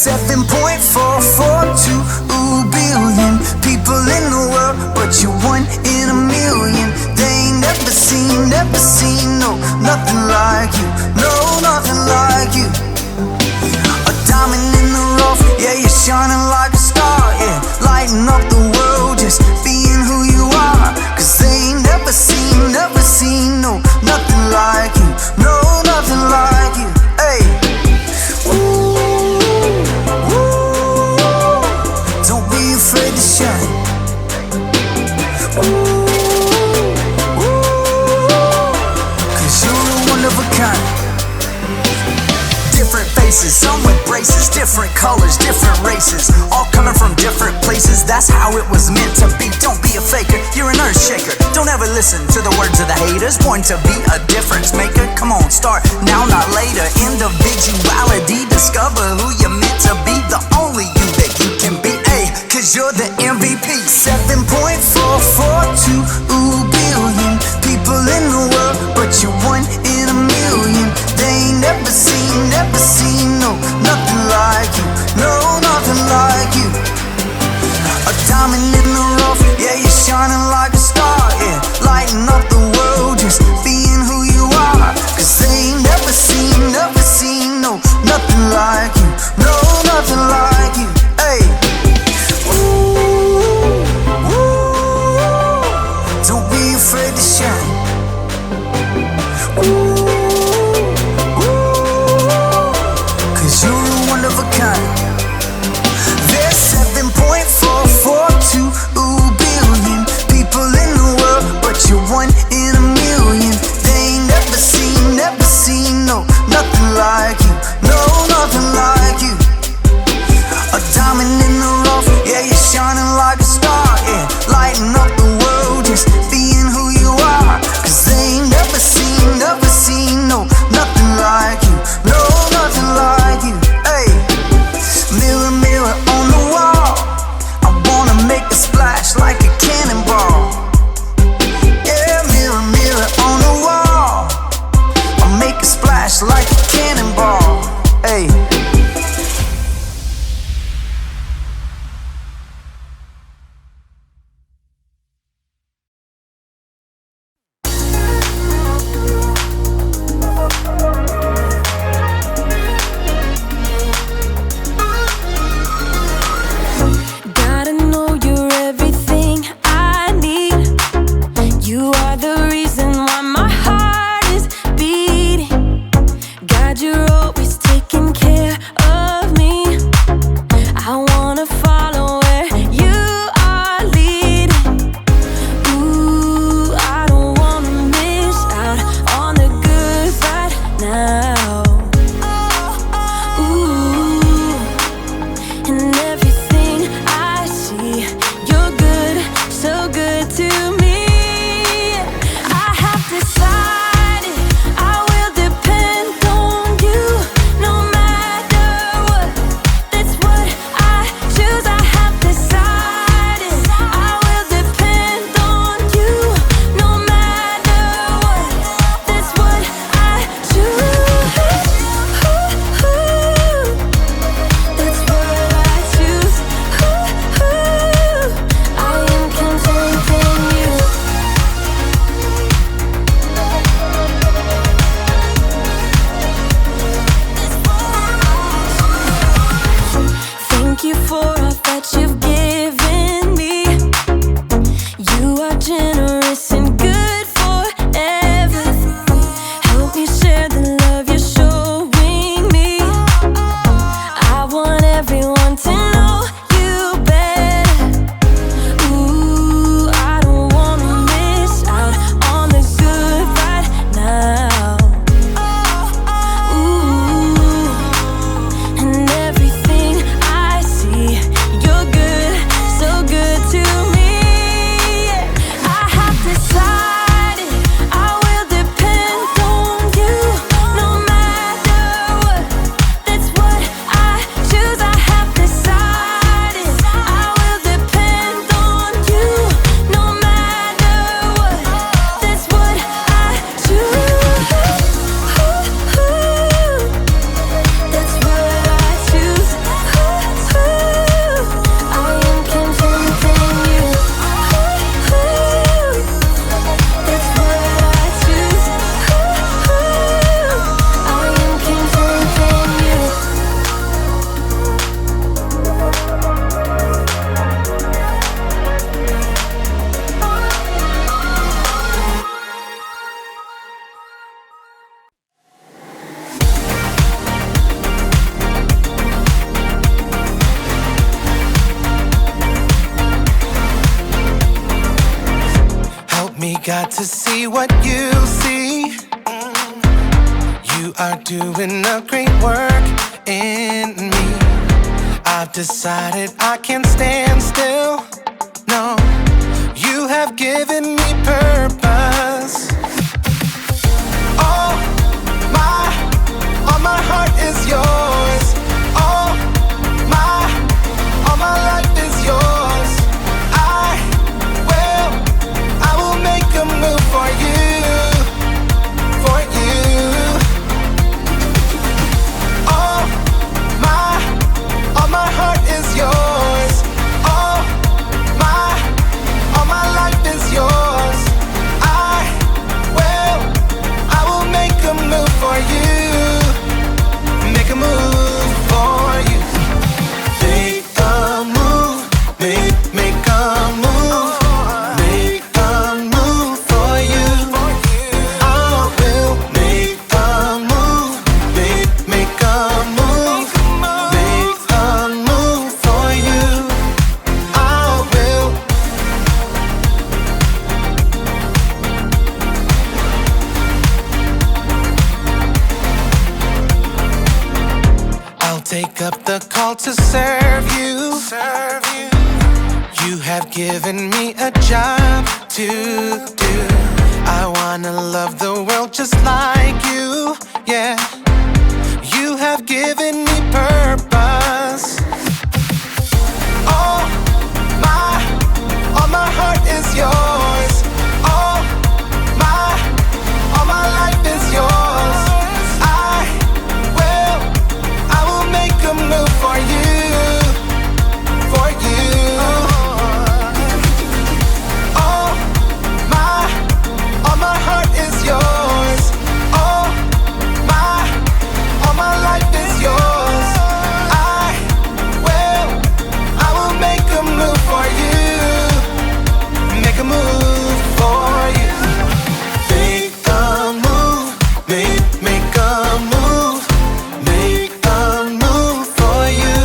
7.442 billion people in the world, but you're one in a million. They ain't never seen, no, nothing like you, no, nothing like you. A diamond in the rough, yeah, you're shining like a star, yeah, lighting up the world, just being who you are. Cause they ain't never seen, no, nothing like you, no, nothing like you. Hey, don't be afraid to shine. Cause you're a one of a kind. Different faces, some with braces, different colors, different races, all coming from different places. That's how it was meant to be. Don't be a faker, you're an earth shaker. Don't ever listen to the words of the haters. Born to be a difference maker. Come on, start now, not later. Individuality, discover who you're meant to be. The only you that you can be. Cause you're the MVP. 7.442 billion people in the world, but you're one in a million. They ain't never seen, no, nothing like you, no, nothing like you. A diamond in the rough, yeah, you're shining like a star, yeah, lighting up the world, just being who you are. Cause they ain't never seen, no, nothing like you, no, nothing like you. Hey, don't be afraid to shine. Cause you're a one of a kind. There's 7.442 billion people in the world, but you're one in a million. They ain't never seen, no, nothing like you, no, nothing like you. A diamond in the rough, yeah, you're shining like a star, yeah, lighting up the world, just being who you are. Cause they ain't never seen, got to see what you see. You are doing a great work in me. I've decided I can't stand still. No, you have given me purpose. All my heart is yours. All my life is yours. I will make a move for you, for you. All my heart is yours. All my life is yours. I will make a move for you. Make a move for you. Make a move. Make a move. Make a move for you. I will make a move. Make a move. Make a move for you. I will. I'll take up the call to serve you. You have given me a job to do. I wanna love the world just like you. Yeah, you have given me purpose. All my heart is yours. All my life is yours. I will make a move for you, for you. All my heart is yours. All my life is yours. I will make a move for you. Make a move for you. Make a move. Make a move. Make a move for you.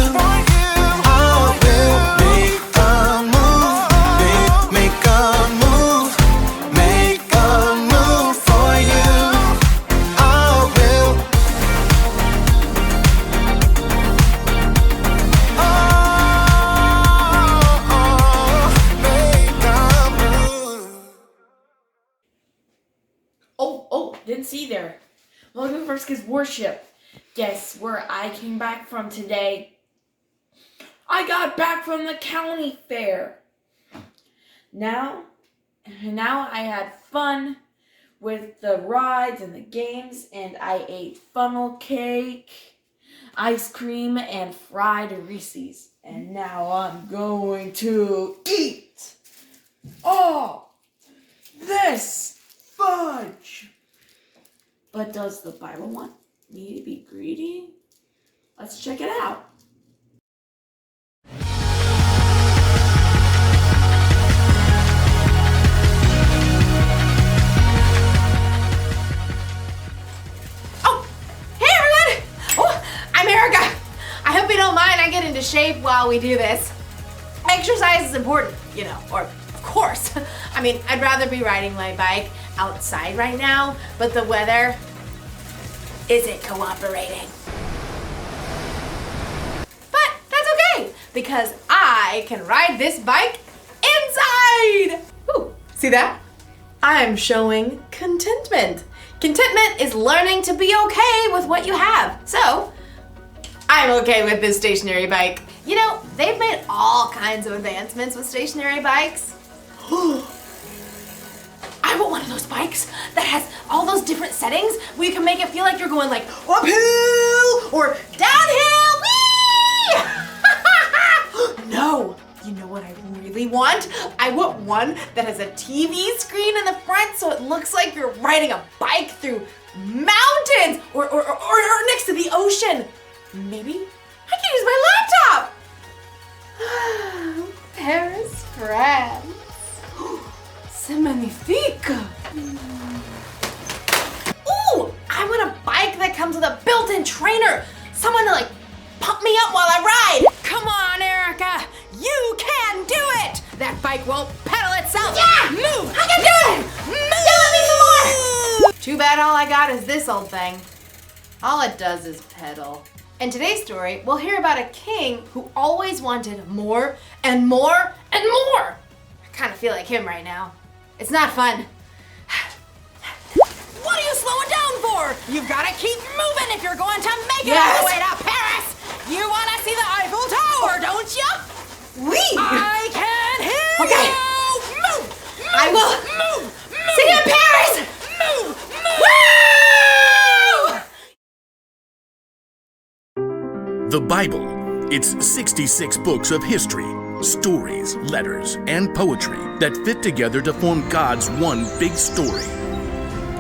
I will make a move. Make a move. Make a move for you. I will. Make a move. Didn't see you there. Welcome to First Kids Worship. Guess where I came back from today? I got back from the county fair. Now I had fun with the rides and the games, and I ate funnel cake, ice cream, and fried Reese's. And now I'm going to eat all this fudge. But does the Bible want me to be greedy? Let's check it out. Oh, hey everyone! Oh, I'm Erica. I hope you don't mind I get into shape while we do this. Exercise is important, you know, or of course. I mean, I'd rather be riding my bike outside right now, but the weather isn't cooperating. But that's okay, because I can ride this bike inside! Ooh, see that? I'm showing contentment. Contentment is learning to be okay with what you have. So, I'm okay with this stationary bike. You know, they've made all kinds of advancements with stationary bikes. I want one of those bikes that has all those different settings where you can make it feel like you're going like uphill or downhill. Whee! No, you know what I really want? I want one that has a TV screen in the front so it looks like you're riding a bike through mountains or next to the ocean. Maybe I can use my laptop. Paris, France. C'est magnifique. Ooh, I want a bike that comes with a built-in trainer. Someone to like pump me up while I ride. Come on, Erica. You can do it. That bike won't pedal itself. Yeah, move. I can do it. Too bad all I got is this old thing. All it does is pedal. In today's story, we'll hear about a king who always wanted more and more and more. I kind of feel like him right now. It's not fun. What are you slowing down for? You've got to keep moving if you're going to make it all the way to Paris. You want to see the Eiffel Tower, don't you? Oui! I can hear Okay. you. Move. I will Move. see you in Paris! Move. The Bible. It's 66 books of history, stories, letters, and poetry that fit together to form God's one big story.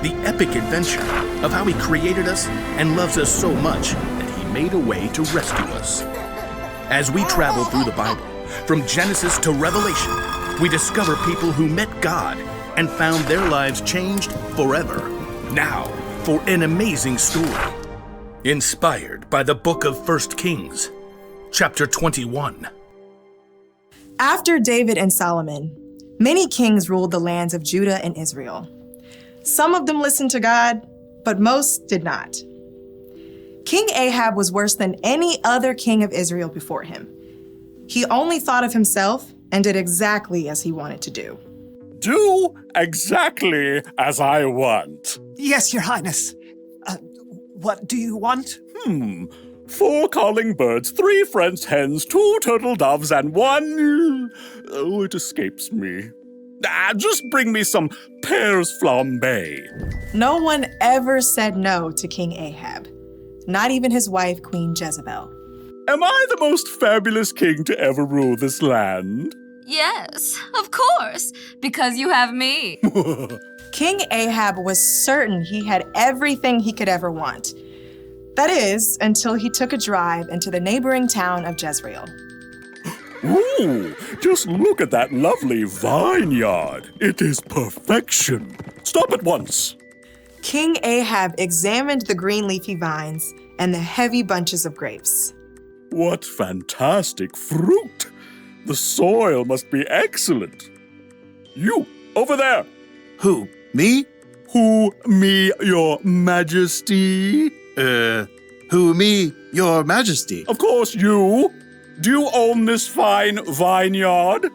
The epic adventure of how He created us and loves us so much that He made a way to rescue us. As we travel through the Bible, from Genesis to Revelation, we discover people who met God and found their lives changed forever. Now, for an amazing story. Inspired by the book of 1 Kings, chapter 21. After David and Solomon, many kings ruled the lands of Judah and Israel. Some of them listened to God, but most did not. King Ahab was worse than any other king of Israel before him. He only thought of himself and did exactly as he wanted to do. Do exactly as I want. Yes, Your Highness. What do you want? 4 calling birds, 3 French hens, 2 turtle doves, and 1... Oh, it escapes me. Just bring me some pears flambé. No one ever said no to King Ahab, not even his wife, Queen Jezebel. Am I the most fabulous king to ever rule this land? Yes, of course, because you have me. King Ahab was certain he had everything he could ever want. That is, until he took a drive into the neighboring town of Jezreel. Ooh, just look at that lovely vineyard. It is perfection. Stop at once. King Ahab examined the green leafy vines and the heavy bunches of grapes. What fantastic fruit. The soil must be excellent. You, over there. Who? Me? Who, me, your majesty? Who, me? Your Majesty? Of course, you. Do you own this fine vineyard?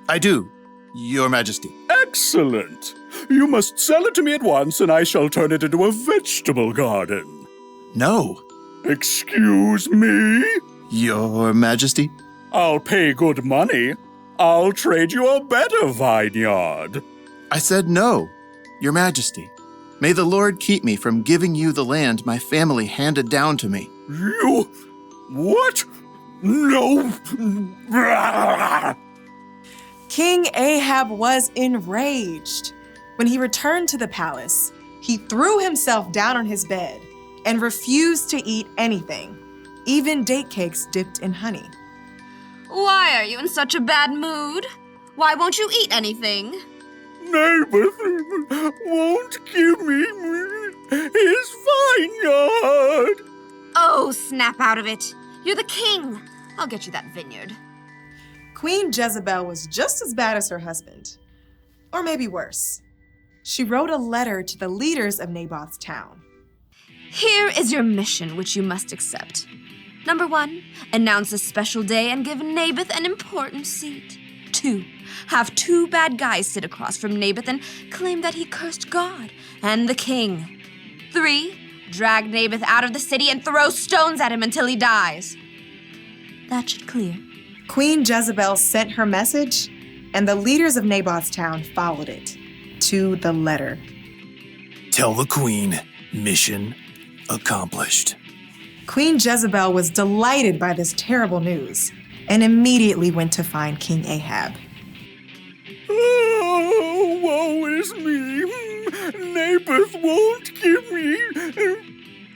I do, Your Majesty. Excellent. You must sell it to me at once, and I shall turn it into a vegetable garden. No, Excuse me? Your Majesty. I'll pay good money. I'll trade you a better vineyard. I said no, Your Majesty. May the Lord keep me from giving you the land my family handed down to me. You... what? No. King Ahab was enraged. When he returned to the palace, he threw himself down on his bed and refused to eat anything, even date cakes dipped in honey. Why are you in such a bad mood? Why won't you eat anything? Neighbor won't give me his vineyard. Oh, snap out of it. You're the king. I'll get you that vineyard. Queen Jezebel was just as bad as her husband, or maybe worse. She wrote a letter to the leaders of Naboth's town. Here is your mission, which you must accept. Number 1, announce a special day and give Naboth an important seat. 2, have 2 bad guys sit across from Naboth and claim that he cursed God and the king. 3, drag Naboth out of the city and throw stones at him until he dies. That should clear. Queen Jezebel sent her message, and the leaders of Naboth's town followed it, to the letter. Tell the queen, mission accomplished. Queen Jezebel was delighted by this terrible news and immediately went to find King Ahab. Oh, woe is me. Naboth won't give me...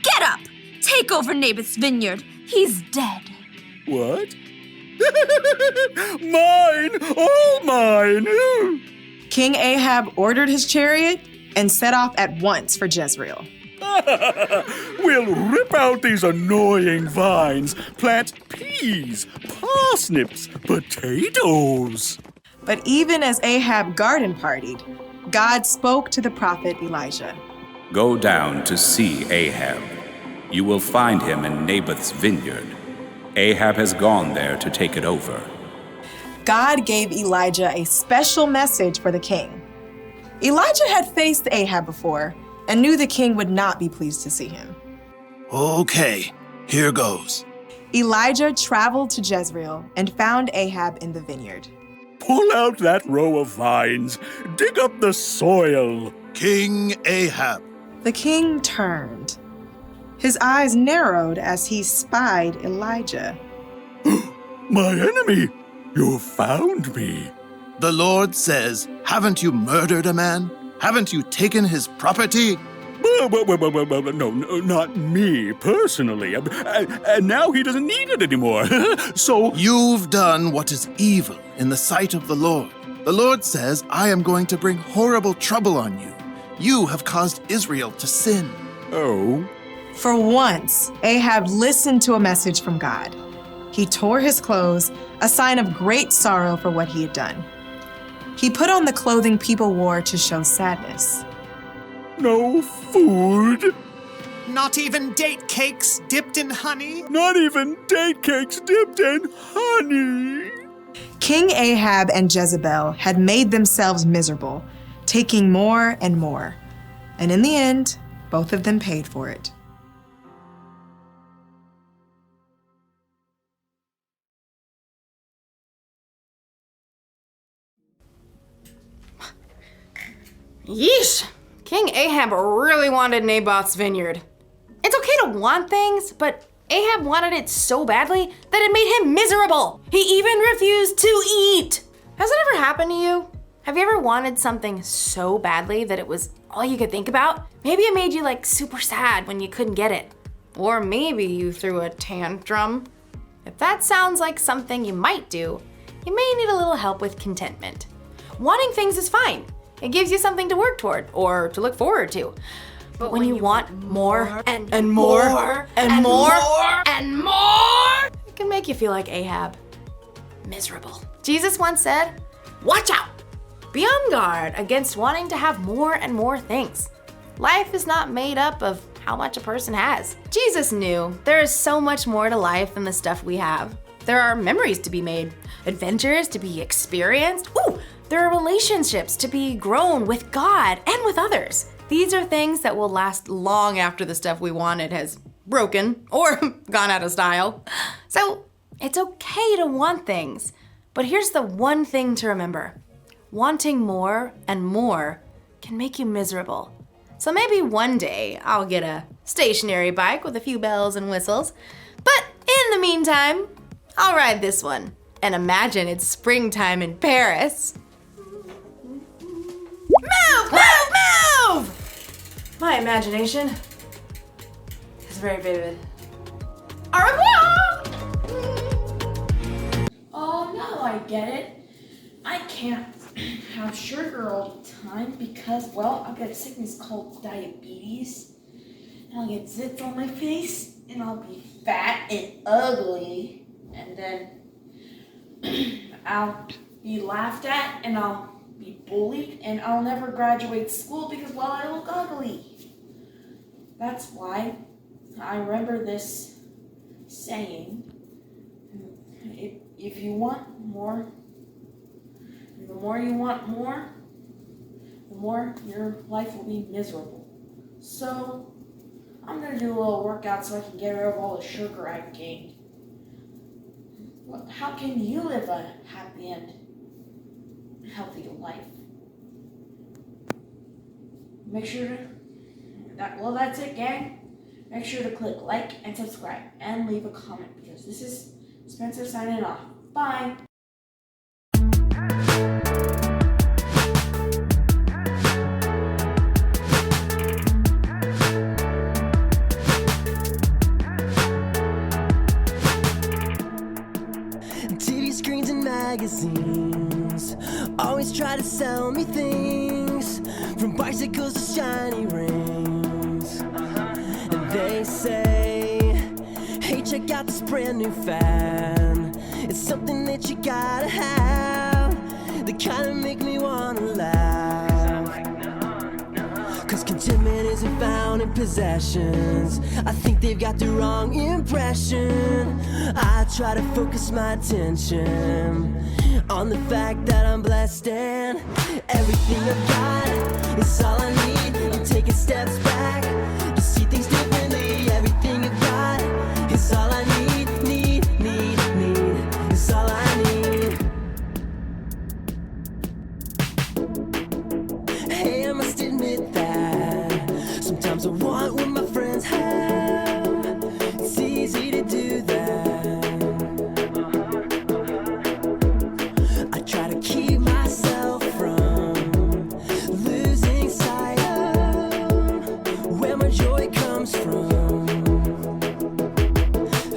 Get up! Take over Naboth's vineyard. He's dead. What? Mine! All mine! King Ahab ordered his chariot and set off at once for Jezreel. We'll rip out these annoying vines, plant peas, parsnips, potatoes. But even as Ahab garden partied, God spoke to the prophet Elijah. Go down to see Ahab. You will find him in Naboth's vineyard. Ahab has gone there to take it over. God gave Elijah a special message for the king. Elijah had faced Ahab before and knew the king would not be pleased to see him. Okay, here goes. Elijah traveled to Jezreel and found Ahab in the vineyard. Pull out that row of vines. Dig up the soil. King Ahab. The king turned. His eyes narrowed as he spied Elijah. My enemy, you found me. The Lord says, haven't you murdered a man? Haven't you taken his property? No, not me personally. And now he doesn't need it anymore. So you've done what is evil in the sight of the Lord. The Lord says, I am going to bring horrible trouble on you. You have caused Israel to sin. Oh. For once, Ahab listened to a message from God. He tore his clothes, a sign of great sorrow for what he had done. He put on the clothing people wore to show sadness. No food. Not even date cakes dipped in honey? Not even date cakes dipped in honey. King Ahab and Jezebel had made themselves miserable, taking more and more. And in the end, both of them paid for it. Yeesh! King Ahab really wanted Naboth's vineyard. It's okay to want things, but Ahab wanted it so badly that it made him miserable. He even refused to eat. Has it ever happened to you? Have you ever wanted something so badly that it was all you could think about? Maybe it made you like super sad when you couldn't get it. Or maybe you threw a tantrum. If that sounds like something you might do, you may need a little help with contentment. Wanting things is fine. It gives you something to work toward or to look forward to. But when you want more and more and more and more, it can make you feel like Ahab. Miserable. Jesus once said, watch out! Be on guard against wanting to have more and more things. Life is not made up of how much a person has. Jesus knew there is so much more to life than the stuff we have. There are memories to be made, adventures to be experienced. Ooh! There are relationships to be grown with God and with others. These are things that will last long after the stuff we wanted has broken or gone out of style. So it's okay to want things, but here's the one thing to remember. Wanting more and more can make you miserable. So maybe one day I'll get a stationary bike with a few bells and whistles, but in the meantime, I'll ride this one and imagine it's springtime in Paris. Move, move, move! My imagination is very vivid. Au revoir! Oh, now I get it. I can't have sugar all the time because, well, I'll get a sickness called diabetes. And I'll get zits on my face, and I'll be fat and ugly. And then I'll be laughed at, and I'll be bullied, and I'll never graduate school because, well, I look ugly. That's why I remember this saying, if you want more, the more you want more, the more your life will be miserable. So I'm going to do a little workout so I can get rid of all the sugar I've gained. How can you live a happy and healthy life? Make sure to, that's it, gang. Make sure to click like and subscribe and leave a comment because this is Spencer signing off. Bye. TV screens and magazines always try to sell me things, from bicycles to shiny rings. And they say, hey, check out this brand new fad. It's something that you gotta have. They kinda make me wanna laugh. 'Cause contentment is isn't found in possessions. I think they've got the wrong impression. I try to focus my attention on the fact that I'm blessed and everything I've got is all I need. I'm taking steps back to see things differently. Everything I've got is all I need, need, is all I need. Hey, I must admit that sometimes I want what my friends have. It's easy to do that. I try to keep myself from losing sight of where my joy comes from.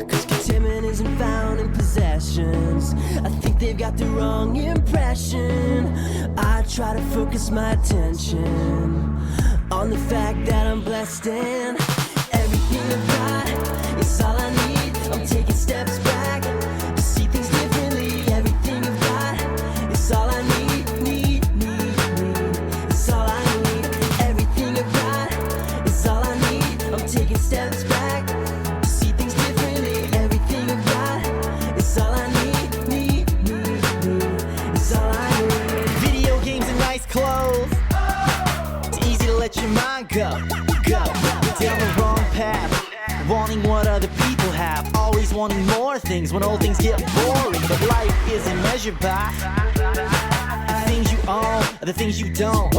'Cause contentment isn't found in possessions. I think they've got the wrong impression. I try to focus my attention on the fact that I'm blessed and everything I've got is all I need. I'm taking steps back to see things differently. Everything I've got is all I need, need, is all I need. Everything I've got is all I need. I'm taking steps back to see things differently. Everything I've got is all I need, need, is all I need. Video games and nice clothes. It's easy to let your mind go down the wrong path, wanting what other people have, always wanting more things when old things get boring. But life isn't measured by the things you own or the things you don't.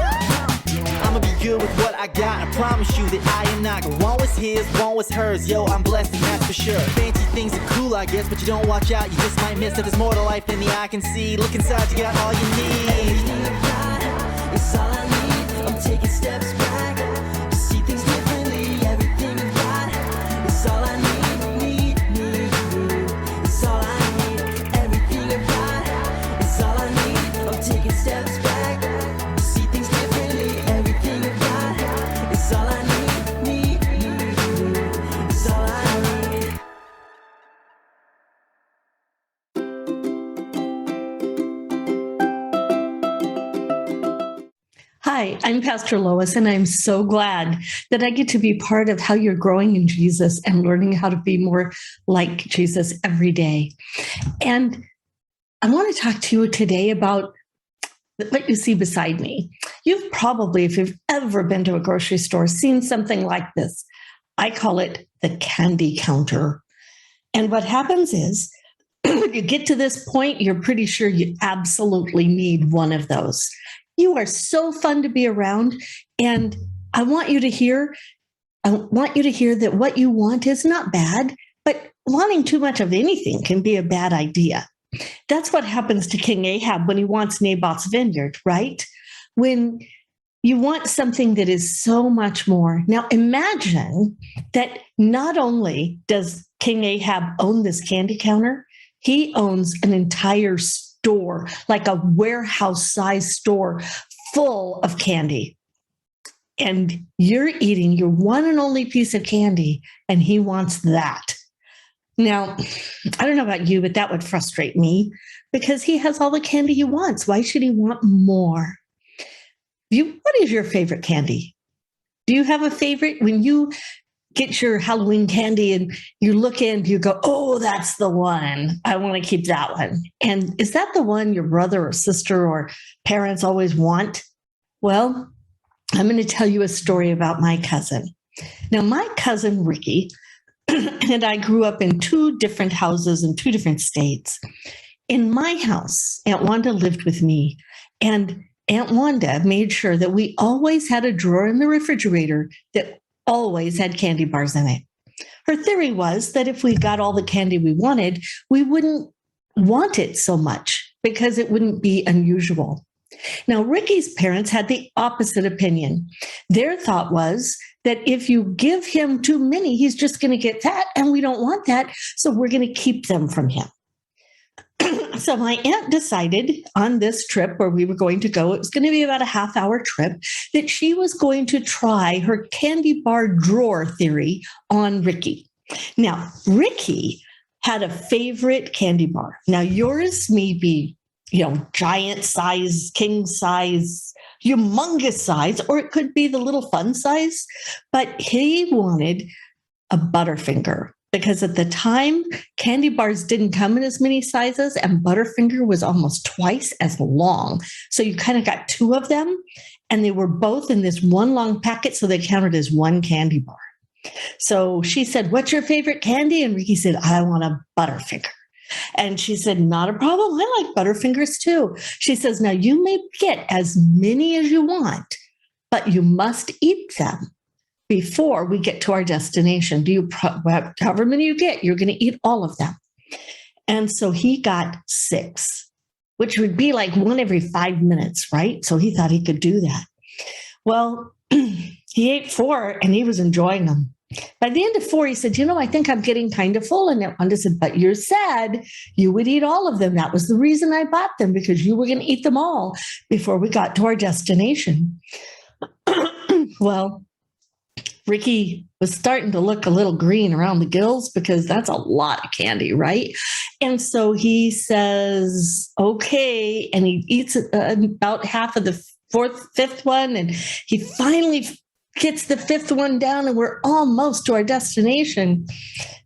I'ma be good with what I got. I promise you that I am not gonna one was his, one was hers. Yo, I'm blessed and that's for sure. Fancy things are cool, I guess, but you don't watch out, you just might miss that there's more to life than the eye can see. Look inside, you got all you need. Everything I've got is all I need. I'm taking steps back to see things differently. Everything I've got is all I need, is all I need. Everything I've got is all I need. I'm taking steps back to see things differently. Everything I've got is all I need, is all I need. Hi, I'm Pastor Lois, and I'm so glad that I get to be part of how you're growing in Jesus and learning how to be more like Jesus every day. And I want to talk to you today about what you see beside me. You've probably, if you've ever been to a grocery store, seen something like this. I call it the candy counter. And what happens is, when you get to this point, you're pretty sure you absolutely need one of those. You are so fun to be around, and I want you to hear that what you want is not bad, but wanting too much of anything can be a bad idea. That's what happens to King Ahab when he wants Naboth's vineyard, right? When you want something that is so much more. Now imagine that not only does King Ahab own this candy counter, he owns an entire store, like a warehouse-sized store full of candy. And you're eating your one and only piece of candy, and he wants that. Now, I don't know about you, but that would frustrate me because he has all the candy he wants. Why should he want more? What is your favorite candy? Do you have a favorite? When you get your Halloween candy and you look in, you go, oh, that's the one. I want to keep that one. And is that the one your brother or sister or parents always want? Well, I'm going to tell you a story about my cousin. Now, my cousin Ricky and I grew up in two different houses in two different states. In my house, Aunt Wanda lived with me, and Aunt Wanda made sure that we always had a drawer in the refrigerator that always had candy bars in it. Her theory was that if we got all the candy we wanted, we wouldn't want it so much because it wouldn't be unusual. Now, Ricky's parents had the opposite opinion. Their thought was that if you give him too many, he's just going to get fat, and we don't want that, so we're going to keep them from him. So my aunt decided on this trip where we were going to go, it was going to be about a half-hour trip, that she was going to try her candy bar drawer theory on Ricky. Now, Ricky had a favorite candy bar. Now, yours may be giant size, king size, humongous size, or it could be the little fun size. But he wanted a Butterfinger because at the time, candy bars didn't come in as many sizes and Butterfinger was almost twice as long. So you kind of got two of them and they were both in this one long packet. So they counted as one candy bar. So she said, "What's your favorite candy?" And Ricky said, "I want a Butterfinger." And she said, "Not a problem. I like Butterfingers too." She says, "Now you may get as many as you want, but you must eat them before we get to our destination. However many you get, you're going to eat all of them." And so he got 6, which would be like one every 5 minutes, right? So he thought he could do that. Well, he ate 4 and he was enjoying them. By the end of 4, he said, "I think I'm getting kind of full." And Wanda said, "But you said you would eat all of them. That was the reason I bought them, because you were going to eat them all before we got to our destination." Well, Ricky was starting to look a little green around the gills because that's a lot of candy, right? And so he says, "Okay." And he eats about half of the fifth one. And he finally gets the 5th one down and we're almost to our destination.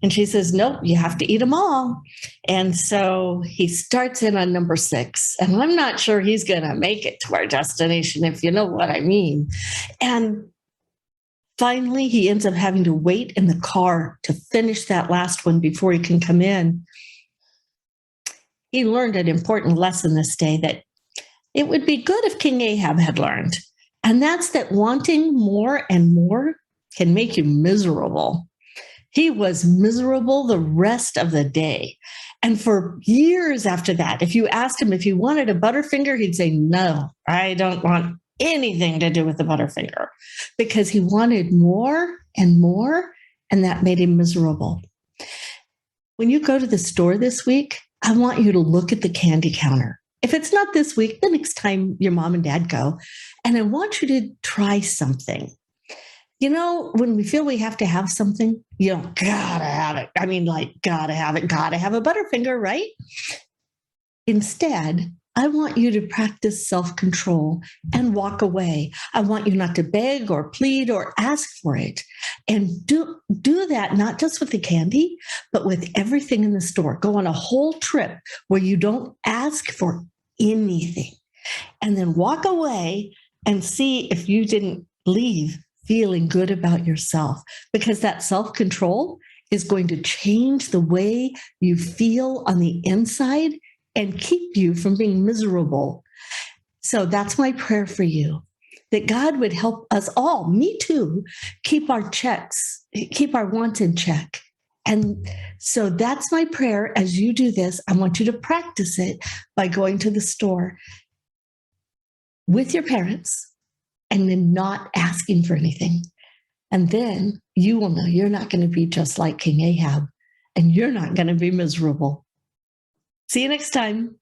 And she says, "Nope, you have to eat them all." And so he starts in on number 6. And I'm not sure he's going to make it to our destination, if you know what I mean. And finally, he ends up having to wait in the car to finish that last one before he can come in. He learned an important lesson this day that it would be good if King Ahab had learned. And that's that wanting more and more can make you miserable. He was miserable the rest of the day. And for years after that, if you asked him if he wanted a Butterfinger, he'd say, "No, I don't want anything to do with the Butterfinger," because he wanted more and more, and that made him miserable. When you go to the store this week, I want you to look at the candy counter. If it's not this week, the next time your mom and dad go, and I want you to try something. When we feel we have to have something, gotta have it. I mean, gotta have it, gotta have a Butterfinger, right? Instead, I want you to practice self-control and walk away. I want you not to beg or plead or ask for it. And do that not just with the candy, but with everything in the store. Go on a whole trip where you don't ask for anything. And then walk away and see if you didn't leave feeling good about yourself, because that self-control is going to change the way you feel on the inside and keep you from being miserable. So that's my prayer for you, that God would help us all, me too, keep our wants in check. And so that's my prayer. As you do this, I want you to practice it by going to the store with your parents and then not asking for anything. And then you will know you're not going to be just like King Ahab, and you're not going to be miserable. See you next time.